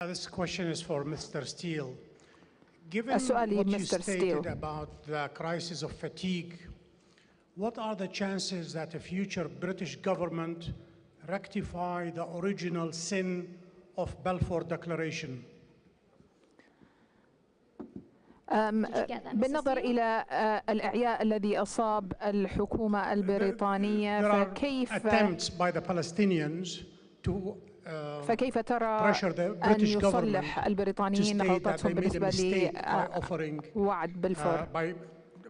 This question is for Mr. Steele. Given السؤال what you Mr. stated Steele. about the crisis of fatigue, what are the chances that a future British government rectify the original sin of Balfour Declaration? بالنظر إلى الإعياء الذي أصاب الحكومة البريطانية فكيف ترى أن يصلح البريطانيين غلطتهم بالنسبة لوعد بلفور؟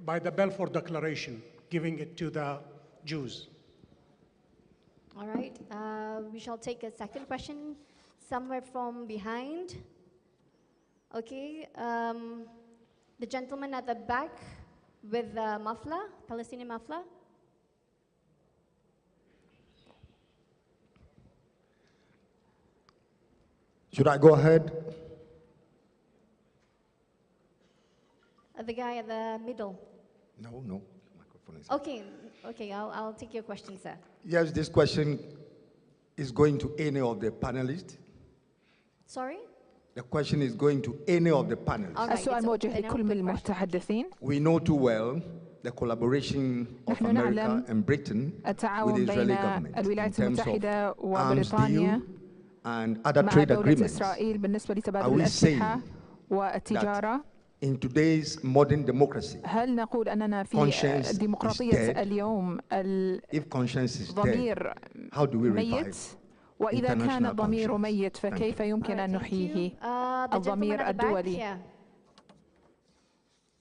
By the Balfour Declaration, giving it to the Jews. All right, we shall take a second question somewhere from behind. Okay, the gentleman at the back with the muffler, Palestinian muffler. Should I go ahead? The guy at the middle. No. Microphone is Okay, I'll take your question, sir. Yes, this question is going to any of the panelists. Sorry? The question is going to any of the panelists. السؤال موجه لكل من المتحدثين. We know too well the collaboration of America and Britain with the Israeli government in terms of arms deal and other trade agreements. I will say that in today's modern democracy, هل نقول أننا في ديمقراطية اليوم الضمير ميت؟ وإذا كان الضمير ميت فكيف يمكن أن نحييه الضمير الدولي؟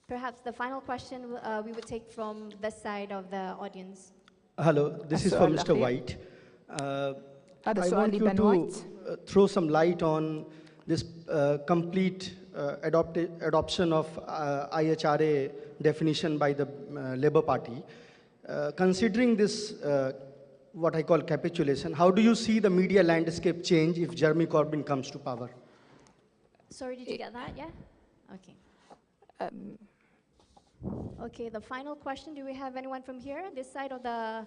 Perhaps the final question we would take from this side of the audience. Hello, this is for Mr. White. I want you to throw some light on this complete adoption of IHRA definition by the Labour Party. Considering this, what I call capitulation, how do you see the media landscape change if Jeremy Corbyn comes to power? Sorry, did you get that? Yeah? Okay. Okay, the final question. Do we have anyone from here, this side of the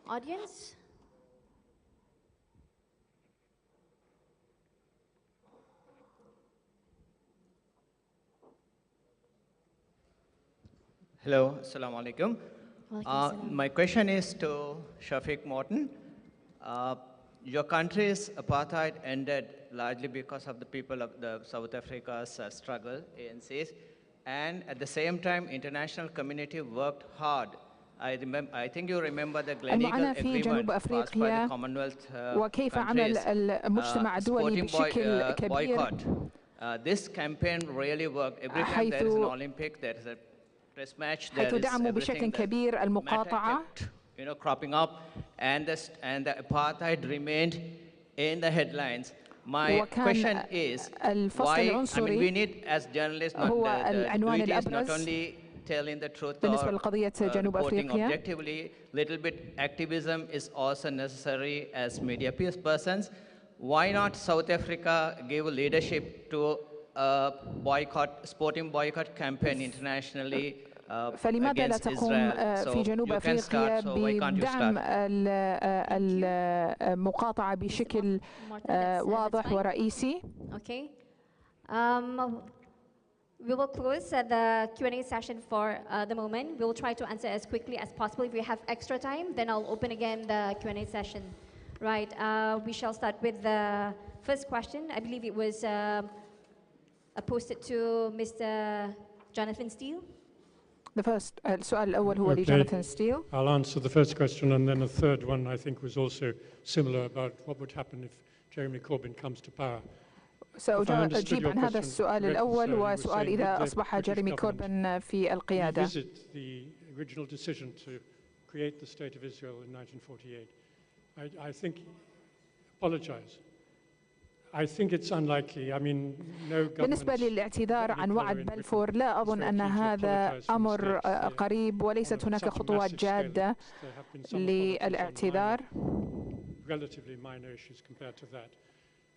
audience? Hello, Assalamu alaikum. My question is to Shafiq Morton. Your country's apartheid ended largely because of the people of the South Africa's struggle, ANC's, and at the same time, international community worked hard. I think you remember the Gleneagle Agreement passed by the Commonwealth countries, sporting boycott. This campaign really worked. Every time there is an Olympic, there is a press match, there is everything that cropping up, and the apartheid remained in the headlines. My question is, why? I mean, we need, as journalists, not only telling the truth or reporting objectively. Little bit activism is also necessary as media persons. Why not South Africa give leadership to a sporting boycott campaign internationally فلماذا لا تقوم في جنوب أفريقيا بدعم المقاطعة بشكل واضح ورئيسي؟ Okay. We will close the Q&A session for the moment. We will try to answer as quickly as possible. If we have extra time, then I'll open again the Q&A session. Right. We shall start with the first question. I believe it was posted to Mr. Jonathan Steele. السؤال الأول هو لجوناثان ستيل. I'll answer the first question, and then a third one I think was also similar about what would happen if Jeremy Corbyn comes to power. سأجيب عن هذا السؤال الأول وسؤال إذا أصبح جيريمي كوربن في القيادة. Revisit the original decision to create the State of Israel in 1948. I think, apologize. I think it's unlikely. I mean, no government. بالنسبة للاعتذار عن وعد بلفور لا أظن أن هذا أمر قريب وليست هناك خطوات جادة للاعتذار. Relatively minor issues compared to that.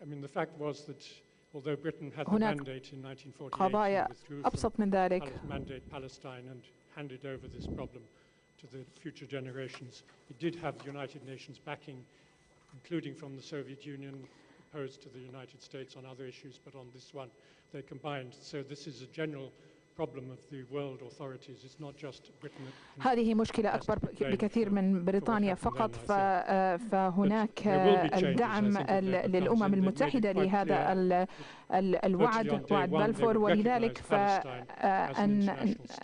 I mean, the fact was that although Britain had the mandate in 1948, أبسط من ذلك. mandate Palestine and handed over this problem to the future generations. It did have the United Nations backing, including from the Soviet Union. opposed to the United States on other issues, but on this one they combined. So this is a general problem of the world authorities. It's not just Britain. هذه مشكلة أكبر بكثير من بريطانيا فقط، فهناك الدعم للأمم المتحدة لهذا الوعد، وعد بلفور، ولذلك فأن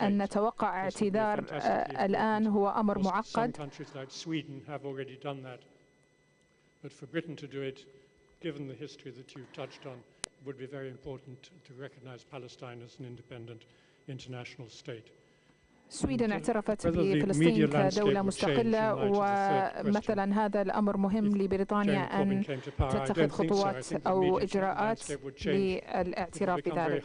نتوقع اعتذار الآن هو أمر معقد. But for Britain to do it, given the history that you touched on, would be very important to recognize Palestine as an independent international state. السويدن اعترفت بفلسطين كدولة مستقلة، ومثلا هذا الأمر مهم لبريطانيا أن تتخذ خطوات أو إجراءات للاعتراف بذلك.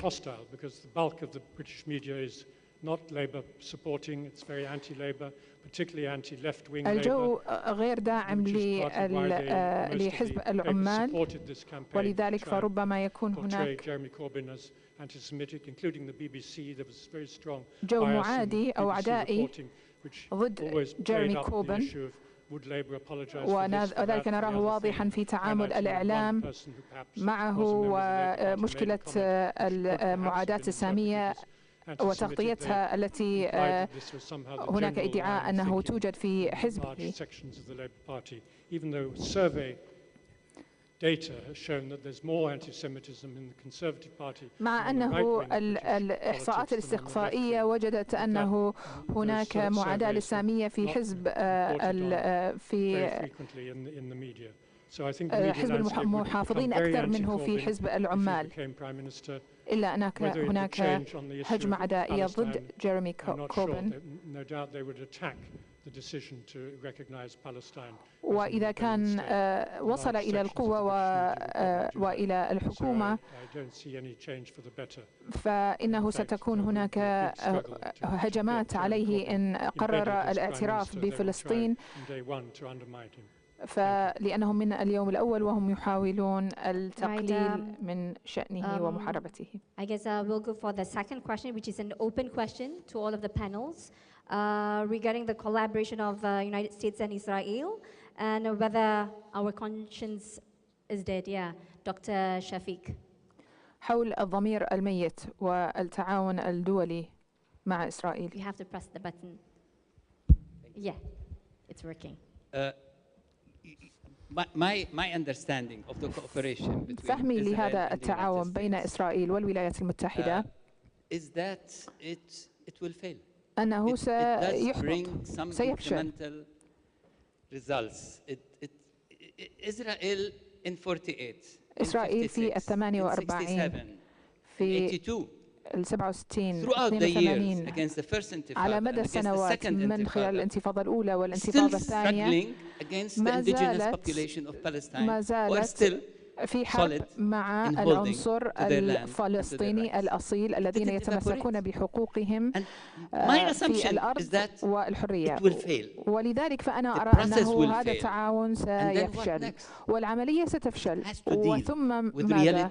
الجو غير داعم لحزب العمال، ولذلك فربما يكون هناك جو معادي أو عدائي ضد جيرمي كوربن، وذلك نراه واضحا في تعامل الإعلام معه ومشكلة المعاداة السامية وتغطيتها التي هناك ادعاء أنه توجد في حزبه. مع أنه الإحصاءات الاستقصائية وجدت أنه هناك معاداة للسامية في حزب حزب المحافظين أكثر منه في حزب العمال، إلا أن هناك هجمة عدائية ضد جيرمي كوربن. وإذا كان وصل إلى القوة وإلى الحكومة، فإنه ستكون هناك هجمات عليه إن قرر الاعتراف بفلسطين، فلأنهم من اليوم الأول وهم يحاولون التقليل من شأنه ومحاربته. I guess we'll go for the second question, which is an open question to all of the panels regarding the collaboration of the United States and Israel and whether our conscience is dead. Yeah, Dr. Shafiq. حول الضمير الميت والتعاون الدولي مع إسرائيل. You have to press the button. Yeah, it's working. My understanding of the cooperation between فهمي لهذا التعاون بين إسرائيل والولايات المتحدة is that it will fail. أنه سيفشل. إسرائيل in 48 إسرائيل في 48 في 67 82 على مدى السنوات من خلال الانتفاضة الأولى والانتفاضة الثانية ما زالت في حرب مع العنصر الفلسطيني الأصيل الذين يتمسكون بحقوقهم في الأرض والحرية، ولذلك فأنا أرى أنه هذا التعاون سيفشل والعملية ستفشل. وثم ماذا؟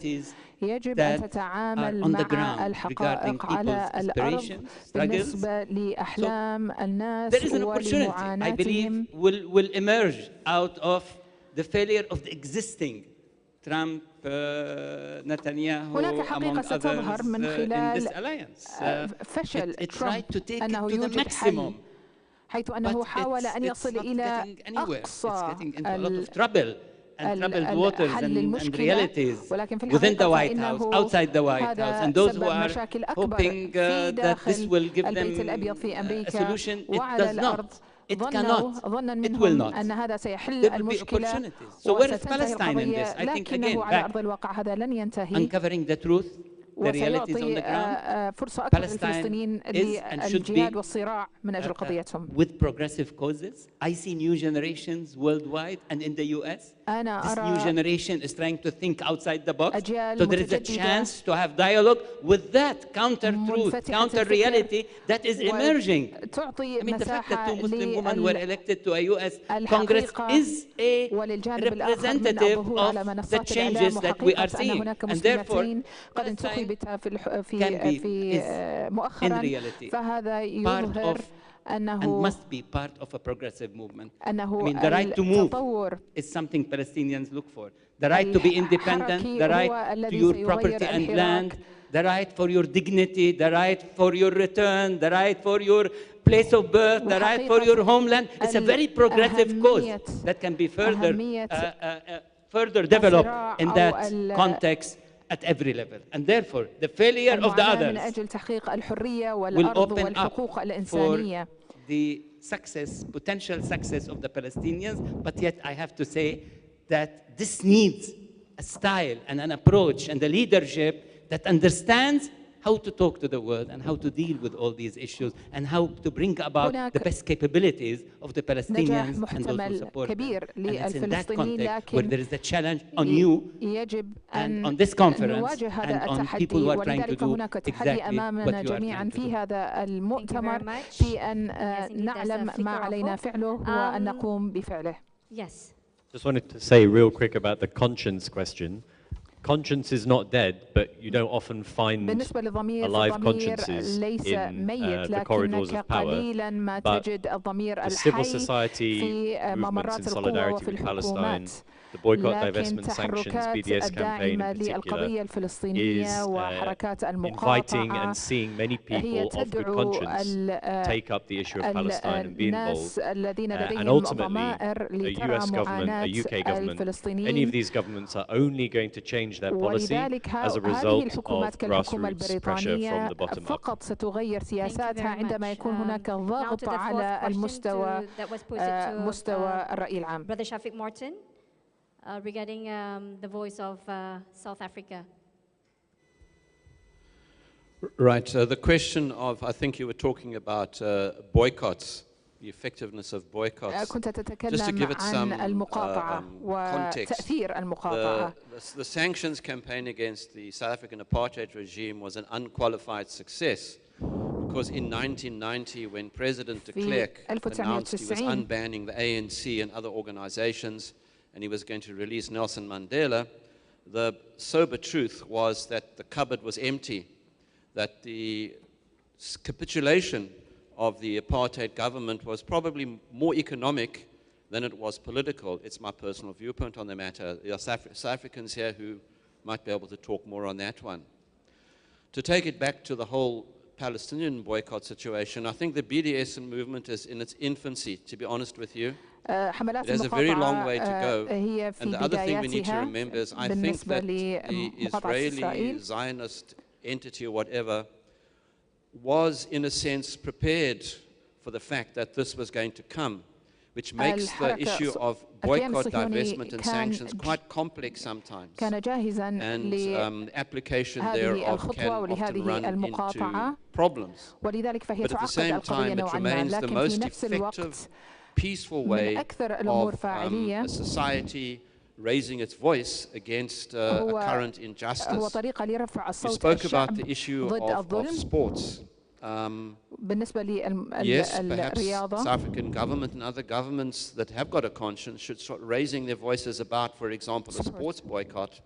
يجب أن تتعامل مع الحقائق على الأرض بالنسبة لأحلام الناس ولمعاناتهم. ترامب نتنياهو هناك حقيقة ستظهر من خلال فشل ترامب أنه يوجد حل، حيث أنه حاول أن يصل إلى أقصى حل المشكلة، ولكن في الحقيقة فإنه هذا سبب مشاكل أكبر في داخل البيت الأبيض في أمريكا وعلى الأرض. ظنا منهم أن هذا سيحل المشكلة وستنتهي القضية، لكنه على أرض الواقع هذا لن ينتهي، وسيعطي فرصة أكبر للفلسطينيين للجهاد والصراع من أجل قضيتهم. أنا أرى new generation is trying to think outside the box, so there is a chance to have dialogue with that counter-truth, counter-reality that is emerging. I mean, the fact that 2 Muslim women were elected to a U.S. Congress is a representative of the changes that we are seeing, and therefore Palestine can be, in reality, part of and must be part of a progressive movement. I mean, the right to move is something Palestinians look for. The right to be independent, the right to your property and land, the right for your dignity, the right for your return, the right for your place of birth, the right for your homeland. It's a very progressive cause that can be further developed in that context at every level. And therefore, the failure of the others will open up for the success, potential success of the Palestinians. But yet I have to say that this needs a style and an approach and a leadership that understands how to talk to the world and how to deal with all these issues and how to bring about the best capabilities of the Palestinians and those who support them. And it's in that context where there is a challenge on you and on this conference and on people who are trying to do exactly what you are trying to do. Yes. Just wanted to say real quick about the conscience question. Conscience is not dead, but you don't often find alive consciences in the corridors of power. But the civil society movements in solidarity with Palestine, the boycott, divestment, sanctions, BDS campaign in particular, is inviting and seeing many people of good conscience take up the issue of Palestine and be involved. And ultimately, a US government, a UK government, any of these governments are only going to change their policy as a result of grassroots pressure from the bottom up. Brother Shafiq Morton, regarding the voice of South Africa. Right. The question of, I think you were talking about boycotts, the effectiveness of boycotts. Just to give it some context, the sanctions campaign against the South African apartheid regime was an unqualified success, because in 1990, when President de Klerk announced he was unbanning the ANC and other organizations, and he was going to release Nelson Mandela, the sober truth was that the cupboard was empty, that the capitulation of the apartheid government was probably more economic than it was political. It's my personal viewpoint on the matter. There are South Africans here who might be able to talk more on that one. To take it back to the whole Palestinian boycott situation, I think the BDS movement is in its infancy, to be honest with you. It has a very long way to go. And the other thing we need to remember is I think that the Israeli Zionist entity or whatever was, in a sense, prepared for the fact that this was going to come, which makes the issue of boycott, divestment, and sanctions quite complex sometimes. And the application thereof can often run into problems. But at the same time, it remains the most effective, peaceful way of a society raising its voice against a current injustice. You spoke about the issue of sports. Yes, perhaps South African government and other governments that have got a conscience should start raising their voices about, for example, a sports boycott.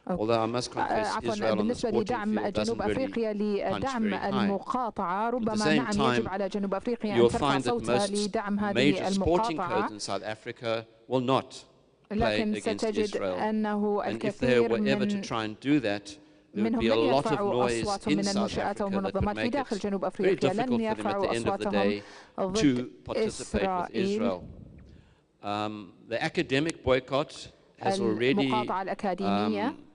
Although I must confess, Israel on the sporting field doesn't really punch very high. At the same time, you'll find that most major sporting codes in South Africa will not play against Israel. And if they were ever to try and do that, there would be a lot of noise in South Africa that would make it very difficult for them at the end of the day to participate with Israel. The academic boycott has already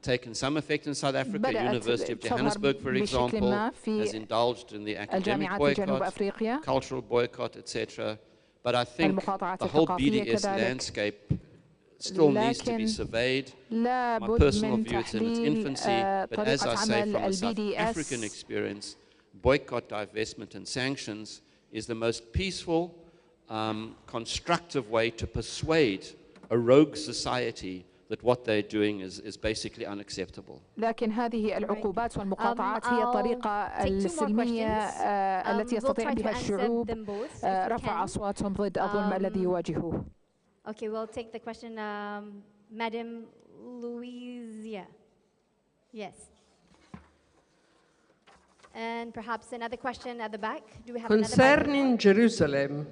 taken some effect in South Africa. University of Johannesburg, for example, has indulged in the academic boycott, cultural boycott, etc. But I think the whole BDS landscape still needs to be surveyed. My personal view, it's in its infancy, but as I say, from a South African experience, boycott, divestment, and sanctions is the most peaceful, constructive way to persuade a rogue society that what they're doing is basically unacceptable. لكن هذه العقوبات والمقاطعات هي الطريقة السلمية التي يستطيع بها الشعوب رفع أصواتهم ضد الظلم الذي يواجهوه. Okay, we'll take the question, Madam Louisia. Yes. And perhaps another question at the back. Do we have concerning Jerusalem?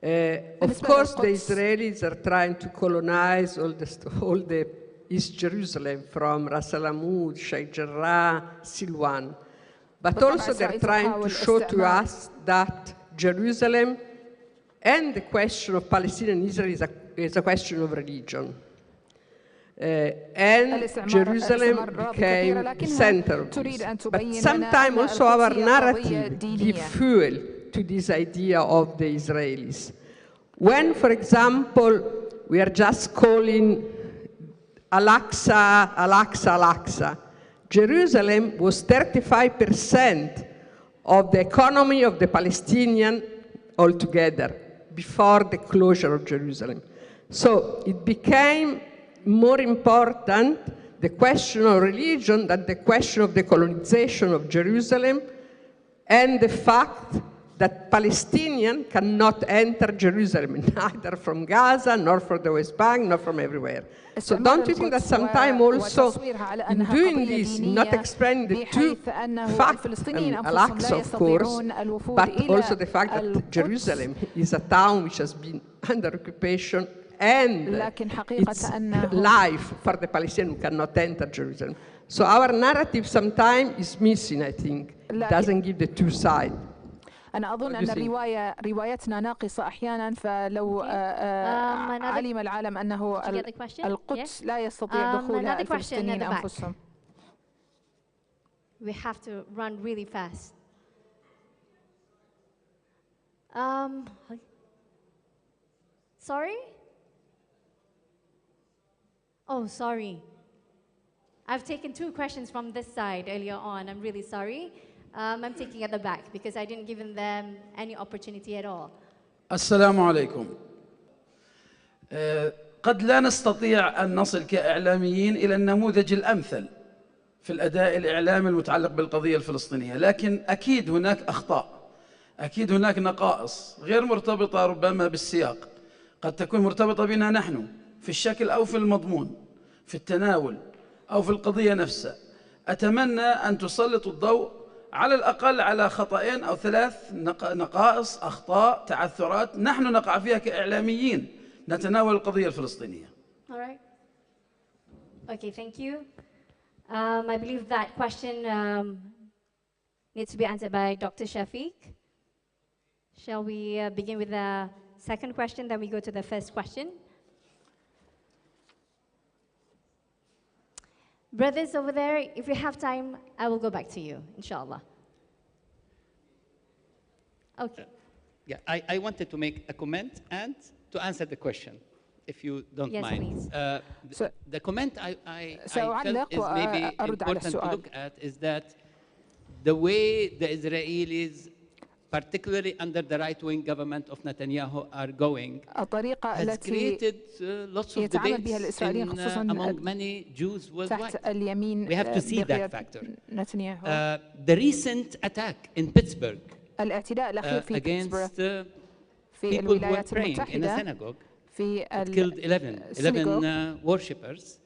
Of course, the Israelis are trying to colonize all the East Jerusalem from Ras Al Amud, Sheikh Jarrah, Silwan. But also they're trying to show to us that Jerusalem and the question of Palestine and Israel is a question of religion. And Jerusalem became the center of this. But sometimes also our narrative gives fuel to this idea of the Israelis. When, for example, we are just calling Al-Aqsa, Al-Aqsa, Al-Aqsa, Jerusalem was 35% of the economy of the Palestinian altogether before the closure of Jerusalem. So it became more important, the question of religion, than the question of the colonization of Jerusalem and the fact that Palestinians cannot enter Jerusalem, neither from Gaza, nor from the West Bank, nor from everywhere. So don't you think that sometimes also in doing this, not explaining the two facts, Al-Aqsa of course, but also the fact that Jerusalem is a town which has been under occupation and it's life for the Palestinians who cannot enter Jerusalem. So our narrative sometimes is missing, I think. It doesn't give the two sides. أنا أظن أن روايتنا ناقصة أحيانا فلو علم العالم أنه القدس لا يستطيع دخولها الفلسطينيين أنفسهم. We have to run really fast. Sorry? Oh, sorry. I've taken 2 questions from this side earlier on. I'm really sorry. I'm taking at the back because I didn't give them any opportunity at all. السلام عليكم. قد لا نستطيع أن نصل كإعلاميين إلى النموذج الأمثل في الأداء الإعلامي المتعلق بالقضية الفلسطينية، لكن أكيد هناك أخطاء، أكيد هناك نقائص غير مرتبطة ربما بالسياق، قد تكون مرتبطة بنا نحن في الشكل أو في المضمون، في التناول أو في القضية نفسها. أتمنى أن تسلطوا الضوء على الأقل على خطأين أو 3 نقائص، أخطاء، تعثرات نحن نقع فيها كإعلاميين نتناول القضية الفلسطينية. All right. Okay, thank you. I believe that question needs to be answered by Dr. Shafiq. Shall we begin with the second question, then we go to the first question? Brothers over there, if you have time, I will go back to you, inshallah. Okay. Yeah, I wanted to make a comment and to answer the question, if you don't mind. Please. The comment I felt is maybe important to look at is that the way the Israelis, particularly under the right-wing government of Netanyahu, are going has created lots of debates among many Jews worldwide. We have to see that factor. The recent attack in Pittsburgh against people who were praying in a synagogue, it killed 11 worshippers,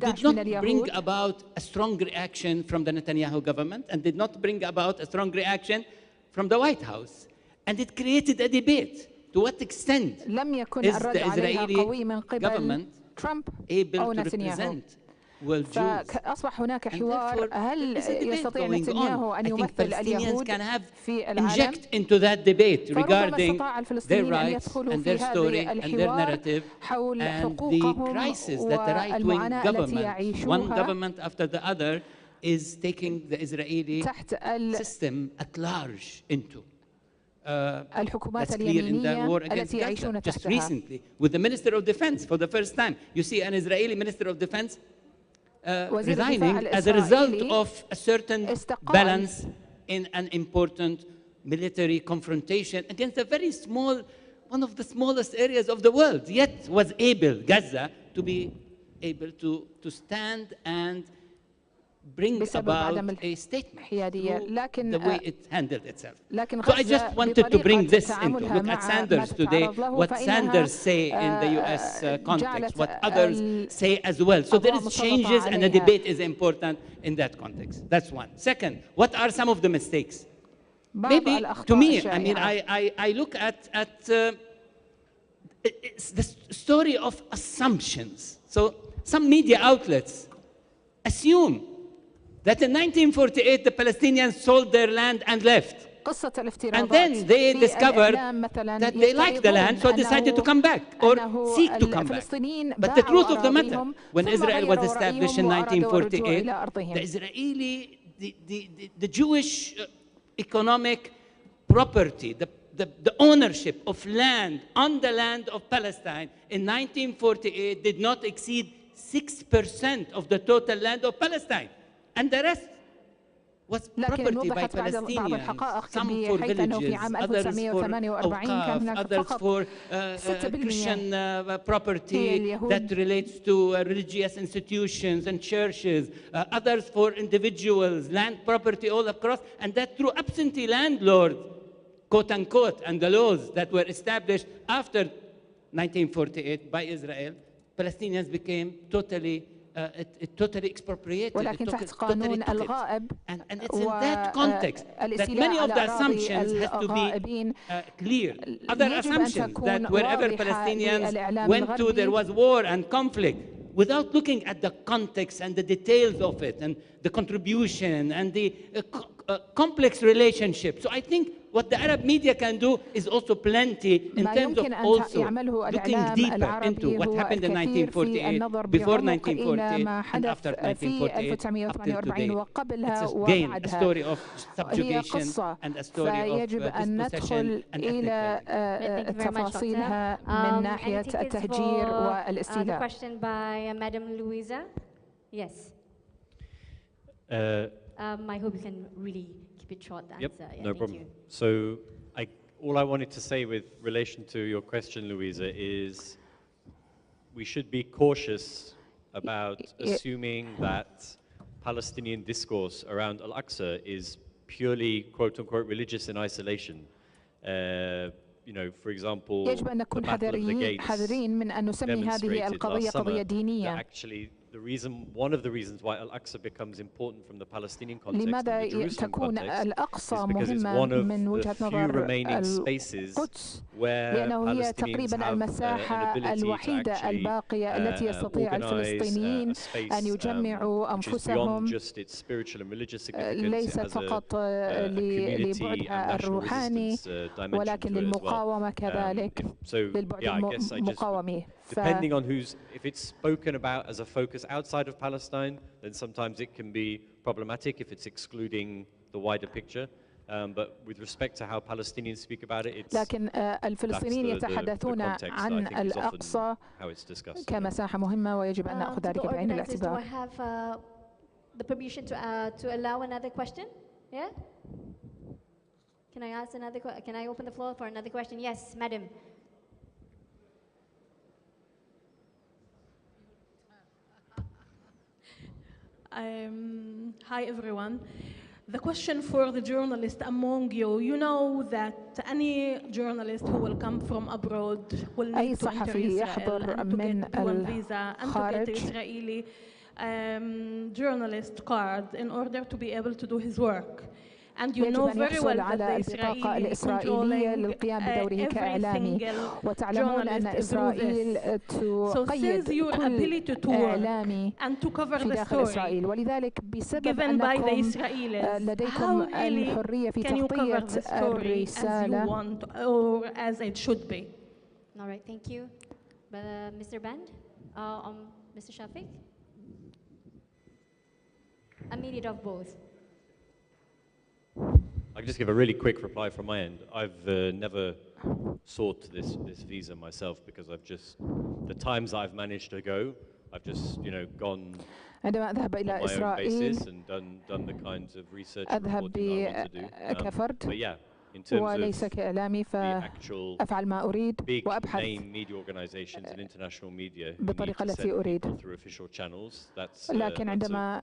did not bring about a strong reaction from the Netanyahu government and did not bring about a strong reaction from the White House. And it created a debate. To what extent is the Israeli government able to represent world Jews? فأصبح هناك حوار هل يستطيع نتنياهو أن يمثل اليهود في العالم؟ Inject into that debate regarding their rights and their story and their narrative and the crisis that the right-wing government, one government after the other, is taking the Israeli system at large into. That's clear in the war against Gaza. Just recently, with the Minister of Defense for the first time, you see an Israeli Minister of Defense resigning as a result of a certain balance in an important military confrontation against a very small, one of the smallest areas of the world, yet was able, Gaza, to be able to stand and bring about a statement through the way it handled itself. So I just wanted to bring this into. Look at Sanders today, what Sanders say in the US context, what others say as well. So there is changes and a debate is important in that context. That's one. Second, what are some of the mistakes? Maybe to me, I mean, I look at it's the story of assumptions. So some media outlets assume that in 1948 the Palestinians sold their land and left. And then they discovered that they liked the land, so decided to come back or seek to come back. But the truth of the matter, when Israel was established in 1948, the Israeli, the Jewish economic property, the ownership of land on the land of Palestine in 1948 did not exceed 6% of the total land of Palestine. And the rest was property by Palestinians, some for villages, others for awqaf, others for Christian property that relates to religious institutions and churches, others for individuals, land property all across, and that through absentee landlords, quote unquote, and the laws that were established after 1948 by Israel, Palestinians became totally expropriated. ولكن تحت قانون الغائب and it's in that context that many of the assumptions have to be clear. Other assumptions that wherever Palestinians went to, there was war and conflict, without looking at the context and the details of it and the contribution and the complex relationship. So I think what the Arab media can do is also plenty in terms of also looking deeper into what happened in 1948, before 1948, and after 1948, up till today. It's again a story of subjugation and a story of dispossession and ethnic تفاصيلها من ناحية التهجير والاستيلاء. The question by Madam Louisa. Yes. I hope you can really keep it short, the answer. No problem. So all I wanted to say with relation to your question, Louisa, is we should be cautious about assuming that Palestinian discourse around Al-Aqsa is purely, quote unquote, religious in isolation. You know, for example, يجب أن نكون حذرين من أن نسمي هذه القضية قضية دينية. Actually, one of the reasons why Al-Aqsa becomes important from the Palestinian context لماذا and the Jerusalem تكون context الأقصى is because it's مهمة one of من وجهة the few نظر remaining spaces القدس where لأنه هي Palestinians تقريبا have المساحة an ability to الوحيدة actually الباقية التي يستطيع الفلسطينيين أن يجمعوا أنفسهم ليست فقط لبعدها الروحاني ولكن للمقاومة كذلك للبعد المقاومي. Depending on if it's spoken about as a focus outside of Palestine, then sometimes it can be problematic if it's excluding the wider picture. But with respect to how Palestinians speak about it, لكن الفلسطينيين يتحدثون عن الأقصى كمساحة مهمة ويجب أن نأخذ ذلك بعين الاعتبار. Do I have the permission to allow another question? Yeah? Can I ask another? Can I open the floor for another question? Yes, madam. Hi everyone. The question for the journalist among you, you know that any journalist who will come from abroad will need to enter Israel and to get one visa and to get the Israeli journalist card in order to be able to do his work. And you know very well that the البطاقة الإسرائيلية للقيام بدوره كإعلامي وتعلمون أن إسرائيل تقيد كل إعلامي في داخل إسرائيل ولذلك بسبب أنكم لديكم الحرية في تغطية الرسالة. All right, thank you. Mr. Band, Mr. Shafiq? A minute of both. I can just give a really quick reply from my end. I've never sought this visa myself because the times that I've managed to go, I've just gone عندما أذهب إلى إسرائيل and done the kinds of research أذهب that I want to do. كفرد. But yeah, وليس كإعلامي فأفعل ما أريد وأبحث بالطريقة التي أريد. لكن عندما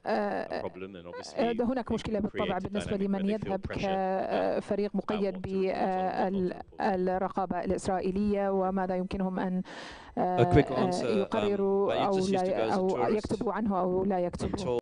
هناك مشكلة بالطبع بالنسبة لمن يذهب كفريق مقيد بالرقابة الإسرائيلية وماذا يمكنهم أن يقرروا أو يكتبوا عنه أو لا يكتبوا.